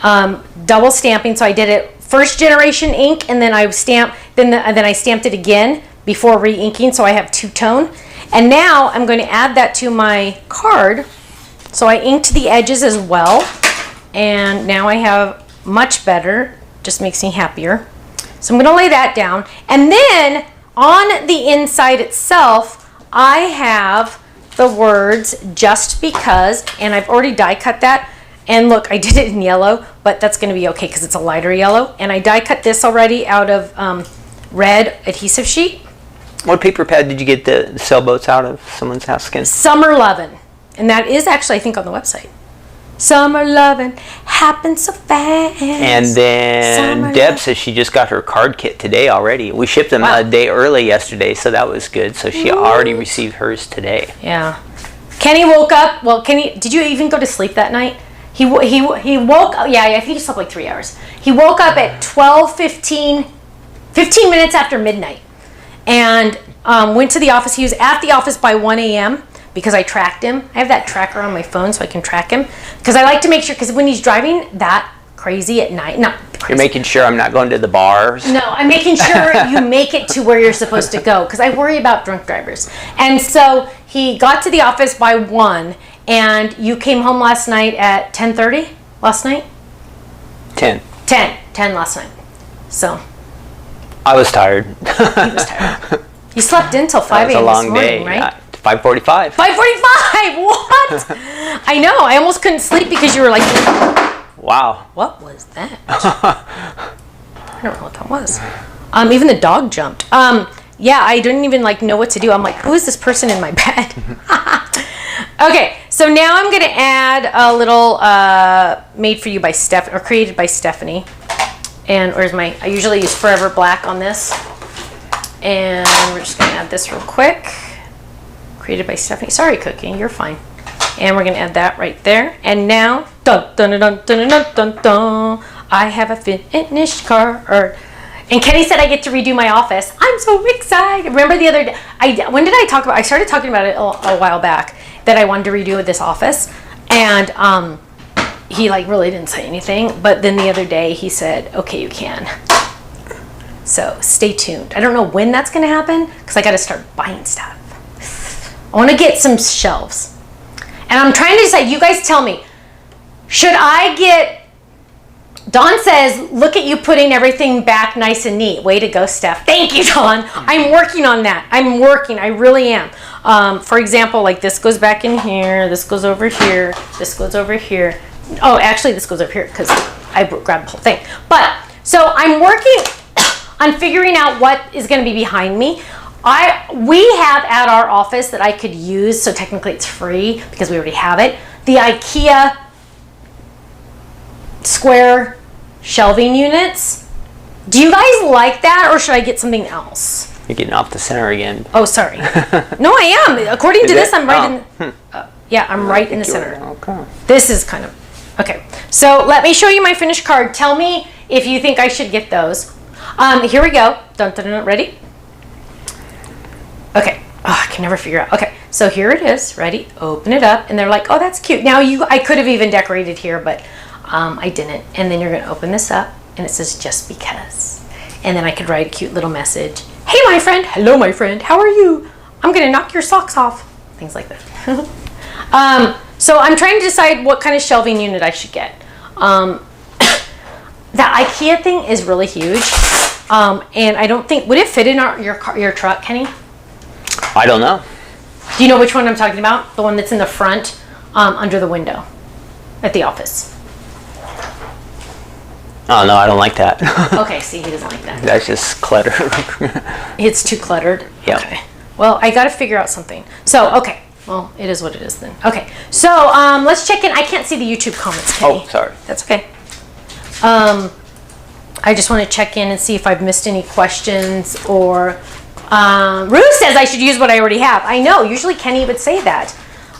Double stamping, so I did it first generation ink, and then I stamped, then I stamped it again before re-inking, so I have two-tone. And now I'm going to add that to my card. So I inked the edges as well, and now I have much better, just makes me happier. So I'm going to lay that down. And then on the inside itself, I have the words just because, and I've already die cut that. And look, I did it in yellow, but that's going to be okay because it's a lighter yellow. And I die cut this already out of red adhesive sheet. What paper pad did you get the sailboats out of? Someone's asking. Summer Lovin'. And that is actually, I think, on the website. Summer Lovin' happens so fast. And then Deb says she just got her card kit today already. We shipped them a day early yesterday, so that was good. So she already received hers today. Yeah. Kenny woke up. Well, Kenny, did you even go to sleep that night? He woke up. Yeah, I think he slept like 3 hours. He woke up at 12:15, 15 minutes after midnight, and went to the office. He was at the office by 1 a.m. because I tracked him. I have that tracker on my phone so I can track him. Because I like to make sure, because when he's driving that crazy at night, not crazy. You're making sure I'm not going to the bars? No, I'm making sure you make it to where you're supposed to go, because I worry about drunk drivers. And so he got to the office by 1, and you came home last night at 10:30 last night? 10 last night. So. I was tired. He was tired. You slept until 5 a.m. this morning, right? Yeah. 5:45. 5:45. What? I know. I almost couldn't sleep because you were like, wow. What was that? I don't know what that was. Even the dog jumped. Yeah, I didn't even know what to do. I'm like, who is this person in my bed? Okay, so now I'm gonna add a little made for you by or created by Stephanie. And where's I usually use Forever Black on this. And we're just gonna add this real quick. Created by Stephanie. Sorry, Cookie, you're fine. And we're gonna add that right there. And now, dun dun dun dun dun dun dun. I have a finished card. And Kenny said I get to redo my office. I'm so excited. Remember the other day, when did I talk about, I started talking about it a while back, that I wanted to redo this office. And he really didn't say anything. But then the other day he said, okay, you can. So stay tuned. I don't know when that's going to happen because I got to start buying stuff. I want to get some shelves. And I'm trying to decide, you guys tell me, should I get, Dawn says, look at you putting everything back nice and neat. Way to go, Steph. Thank you, Dawn. I'm working on that. I really am. For example, this goes back in here. This goes over here. This goes over here. Oh, actually, this goes over here because I grabbed the whole thing. But, so I'm working on figuring out what is going to be behind me. We have at our office that I could use, so technically it's free because we already have it, the IKEA square shelving units. Do you guys like that, or should I get something else? You're getting off the center again. Oh, sorry. No, I am. According to this, I'm right in. Yeah, I'm right in the center. Okay. This is kind of okay. So let me show you my finished card. Tell me if you think I should get those. Here we go. Dun, dun, dun, ready? Okay. Oh, I can never figure out. Okay, so here it is. Ready? Open it up, and they're like, "Oh, that's cute." Now I could have even decorated here, but I didn't. And then you're gonna open this up, and it says "just because," and then I could write a cute little message. Hey, my friend. Hello, my friend. How are you? I'm gonna knock your socks off. Things like that. So I'm trying to decide what kind of shelving unit I should get. The IKEA thing is really huge, and I don't think would it fit in your truck, Kenny? I don't know. Do you know which one I'm talking about? The one that's in the front, under the window, at the office. Oh no, I don't like that. Okay, see, he doesn't like that. That's just clutter. It's too cluttered. Yep. Okay. Well, I got to figure out something. So okay. Well, it is what it is then. Okay. So let's check in. I can't see the YouTube comments, Kenny. Oh, sorry. That's okay. I just want to check in and see if I've missed any questions or. Ruth says I should use what I already have. I know. Usually Kenny would say that.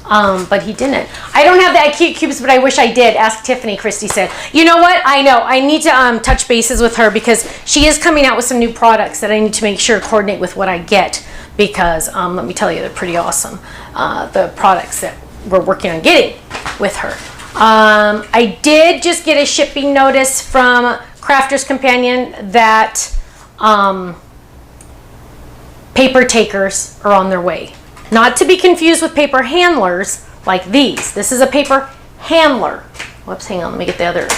But he didn't. I don't have the IKEA cubes, but I wish I did. Ask Tiffany, Christy said. You know what? I know. I need to touch bases with her because she is coming out with some new products that I need to make sure coordinate with what I get because let me tell you, they're pretty awesome. The products that we're working on getting with her. I did just get a shipping notice from Crafter's Companion that paper takers are on their way. Not to be confused with paper handlers like these. This is a paper handler. Whoops, hang on, let me get the other.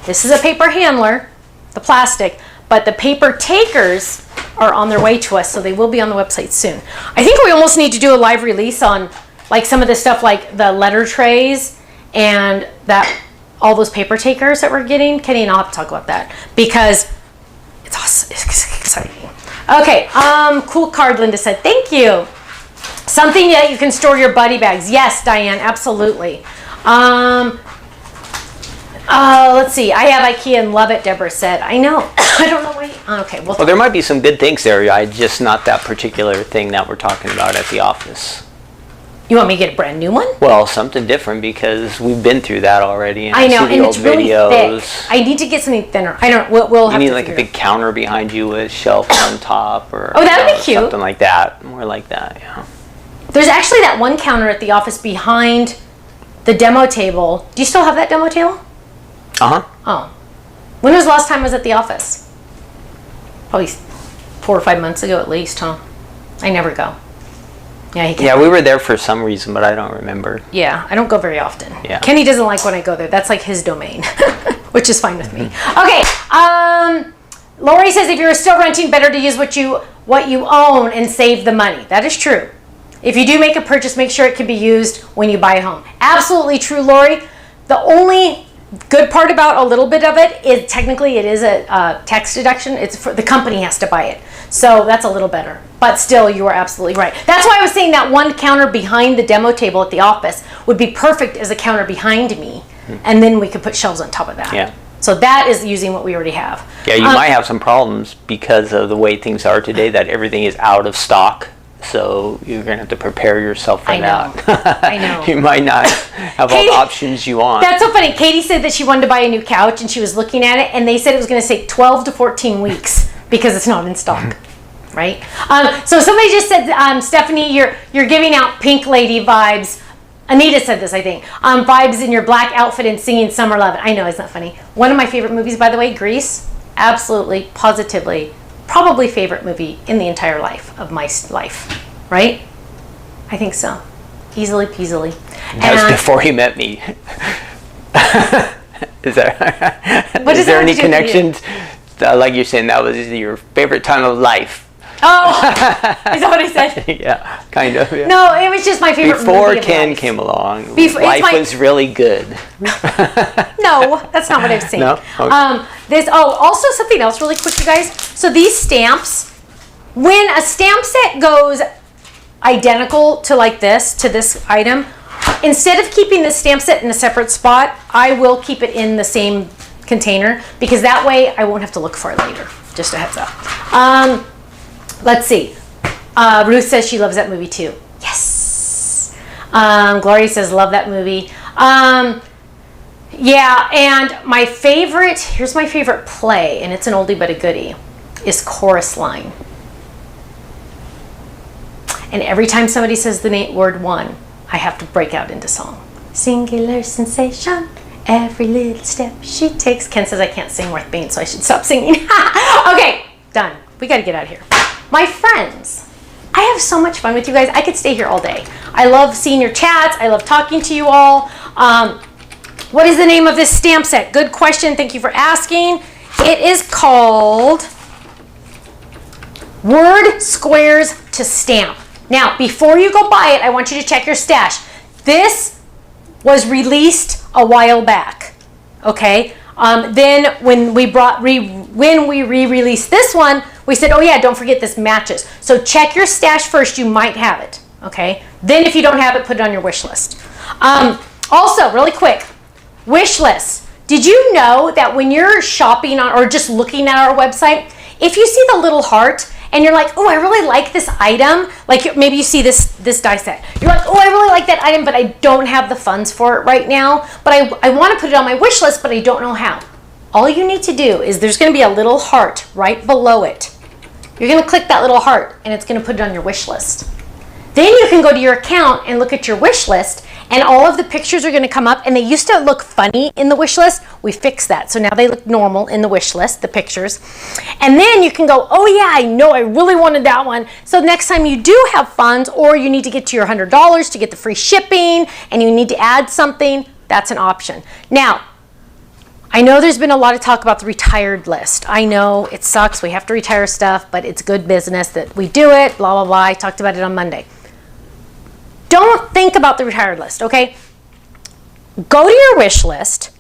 This is a paper handler, the plastic, but the paper takers are on their way to us, so they will be on the website soon. I think we almost need to do a live release on like some of the stuff like the letter trays and that all those paper takers that we're getting. Kenny and I'll have to talk about that because it's awesome. It's exciting. Okay, cool card, Linda said. Thank you. Something that you can store your buddy bags. Yes, Diane, absolutely. Let's see. I have IKEA and love it, Deborah said. I know. I don't know why. Okay. Well, there might be some good things there. I just not that particular thing that we're talking about at the office. You want me to get a brand new one? Well, something different because we've been through that already. And I know, see the and old it's really videos. thick. I need to get something thinner. I don't. We'll have to. You need like a big counter behind you with shelf on top, or oh, that would be cute. Something like that. More like that. Yeah. There's actually that one counter at the office behind the demo table. Do you still have that demo table? Uh-huh. Oh. When was the last time I was at the office? Probably 4 or 5 months ago at least, huh? I never go. Yeah, we were there for some reason, but I don't remember. Yeah, I don't go very often. Yeah. Kenny doesn't like when I go there. That's like his domain, which is fine with me. Okay. Lori says if you're still renting, better to use what you own and save the money. That is true. If you do make a purchase, make sure it can be used when you buy a home. Absolutely true, Lori. The only good part about a little bit of it is technically it is a tax deduction. It's for the company has to buy it. So that's a little better. But still, you are absolutely right. That's why I was saying that one counter behind the demo table at the office would be perfect as a counter behind me. And then we could put shelves on top of that. Yeah. So that is using what we already have. Yeah, you might have some problems because of the way things are today, that everything is out of stock. So you're going to have to prepare yourself for that. I know. You might not have all the options you want. That's so funny. Katie said that she wanted to buy a new couch and she was looking at it and they said it was going to take 12 to 14 weeks because it's not in stock. Right? So somebody just said, Stephanie, you're giving out Pink Lady vibes. Anita said this, I think. Vibes in your black outfit and singing Summer Love. I know, isn't that funny? One of my favorite movies, by the way, Grease. Absolutely, positively, probably favorite movie in the entire life of my life. Right? I think so. Easily peasily. That was before you met me. Is there any connections? Like you're saying, that was your favorite time of life. Oh, is that what I said? Yeah, kind of. Yeah. No, it was just my favorite Before movie of Ken life. came along, life was really good. No, that's not what I was saying. No? Okay. Also something else really quick, you guys. So these stamps, when a stamp set goes identical to like this, to this item, instead of keeping the stamp set in a separate spot, I will keep it in the same container because that way I won't have to look for it later. Just a heads up. Let's see. Ruth says she loves that movie too. Yes. Gloria says love that movie. Yeah, and my favorite, here's my favorite play, and it's an oldie but a goodie, is Chorus Line. And every time somebody says the word one, I have to break out into song. Singular sensation, every little step she takes. Ken says I can't sing worth being, so I should stop singing. Okay, done. We got to get out of here. My friends, I have so much fun with you guys. I could stay here all day. I love seeing your chats. I love talking to you all. What is the name of this stamp set? Good question. Thank you for asking. It is called Word Squares to Stamp. Now, before you go buy it, I want you to check your stash. This was released a while back. Okay? Then when we re-released this one, we said, oh yeah, don't forget this matches. So check your stash first, you might have it, okay? Then if you don't have it, put it on your wish list. Also, really quick, wish list. Did you know that when you're shopping on or just looking at our website, if you see the little heart and you're like, oh, I really like this item, like maybe you see this die set. You're like, oh, I really like that item, but I don't have the funds for it right now, but I want to put it on my wish list, but I don't know how. All you need to do is there's going to be a little heart right below it. You're going to click that little heart and it's going to put it on your wish list. Then you can go to your account and look at your wish list and all of the pictures are going to come up, and they used to look funny in the wish list. We fixed that. So now they look normal in the wish list, the pictures. And then you can go, oh yeah, I know I really wanted that one. So next time you do have funds or you need to get to your $100 to get the free shipping and you need to add something, that's an option. Now, I know there's been a lot of talk about the retired list. I know it sucks. We have to retire stuff, but it's good business that we do it, blah, blah, blah. I talked about it on Monday. Don't think about the retired list, okay? Go to your wish list,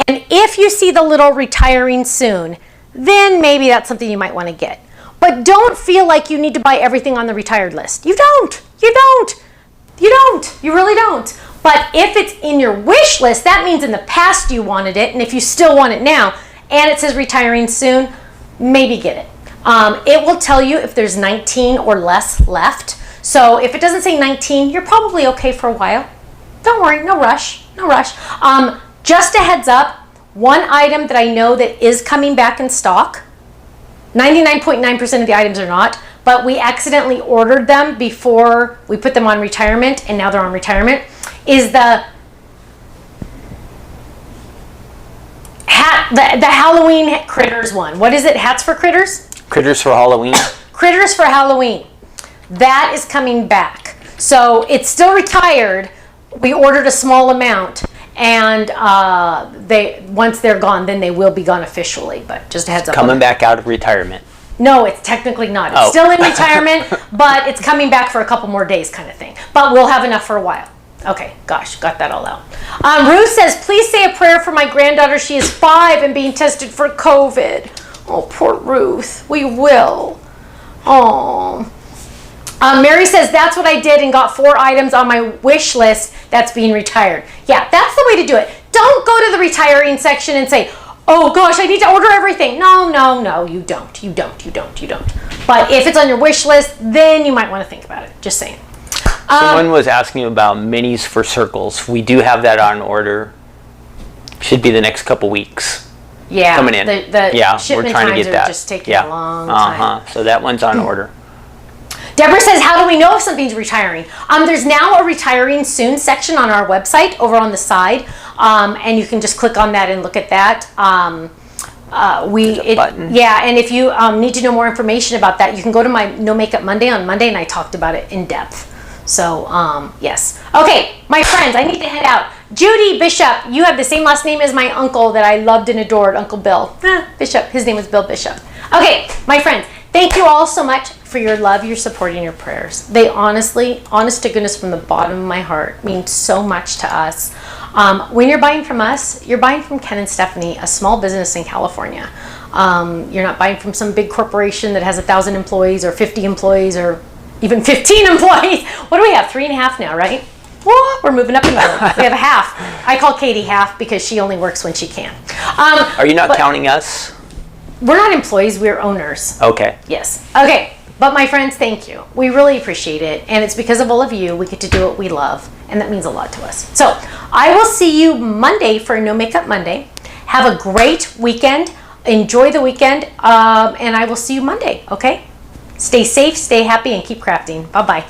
and if you see the little retiring soon, then maybe that's something you might want to get. But don't feel like you need to buy everything on the retired list. You don't. You don't. You don't. You really don't. But if it's in your wish list, that means in the past you wanted it, and if you still want it now, and it says retiring soon, maybe get it. It will tell you if there's 19 or less left. So if it doesn't say 19, you're probably okay for a while. Don't worry, no rush, no rush. Just a heads up, one item that I know that is coming back in stock, 99.9% of the items are not, but we accidentally ordered them before we put them on retirement, and now they're on retirement, is the Halloween Critters one. What is it? Hats for Critters? Critters for Halloween. Critters for Halloween. That is coming back. So it's still retired. We ordered a small amount, and once they're gone, then they will be gone officially. But just a heads up. Coming back out of retirement. No, it's technically not. It's Oh. still in retirement, but it's coming back for a couple more days kind of thing. But we'll have enough for a while. Okay, gosh, got that all out. Ruth says, please say a prayer for my granddaughter. She is 5 and being tested for COVID. Oh, poor Ruth. We will. Oh. Mary says, that's what I did and got 4 items on my wish list that's being retired. Yeah, that's the way to do it. Don't go to the retiring section and say, oh gosh, I need to order everything. No, no, no, you don't. You don't. But if it's on your wish list, then you might want to think about it. Just saying. Someone was asking about minis for circles. We do have that on order. Should be the next couple weeks. Yeah, coming in. The shipment times are just taking a long time. So that one's on order. Deborah says, how do we know if something's retiring? There's now a retiring soon section on our website over on the side, and you can just click on that and look at that. Button. Yeah, and if you need to know more information about that, you can go to my No Makeup Monday on Monday, and I talked about it in depth. So, yes. Okay, my friends, I need to head out. Judy Bishop, you have the same last name as my uncle that I loved and adored, Uncle Bill. Bishop, his name was Bill Bishop. Okay, my friends, thank you all so much for your love, your support, and your prayers. They honestly, honest to goodness, from the bottom of my heart, mean so much to us. When you're buying from us, you're buying from Ken and Stephanie, a small business in California. You're not buying from some big corporation that has 1,000 employees or 50 employees or even 15 employees. What do we have? 3.5 now, right? Whoa, we're moving up in the middle. We have a half. I call Katie half because she only works when she can. Are you not counting us? We're not employees, we're owners. Okay. Yes. Okay. But my friends, thank you. We really appreciate it. And it's because of all of you we get to do what we love. And that means a lot to us. So I will see you Monday for No Makeup Monday. Have a great weekend. Enjoy the weekend. And I will see you Monday, okay? Stay safe, stay happy, and keep crafting. Bye-bye.